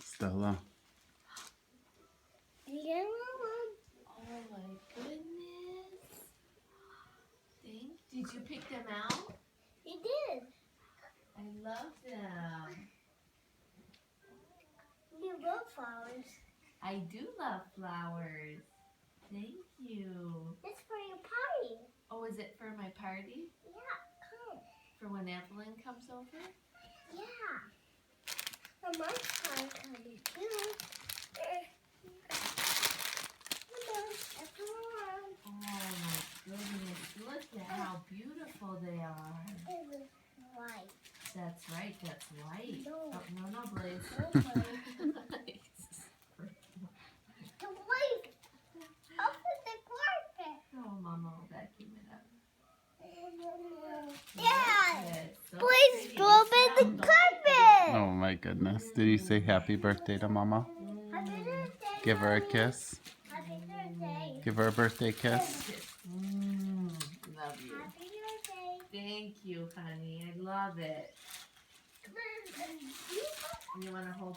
Stella. Yeah, Mama. Oh my goodness. Did you pick them out? You did. I love them. You love flowers. I do love flowers. Thank you. It's for your party. Oh, is it for my party? Yeah, come. For when Evelyn comes over? Yeah. And my party coming too. Come on. Oh my goodness. Look at how beautiful they are. It was white. That's right, that's white. No. Oh, no, Blaze. The white. Open the carpet. Oh, Mama will vacuum it up. Yeah. Yes, so Please pretty. go open the carpet. Oh my goodness. Did you say happy birthday to Mama? Happy birthday. Give her a Mommy. kiss. Happy birthday. Give her a birthday kiss. Love you. Happy birthday. Thank you, honey. I love it. Come on. You want to hold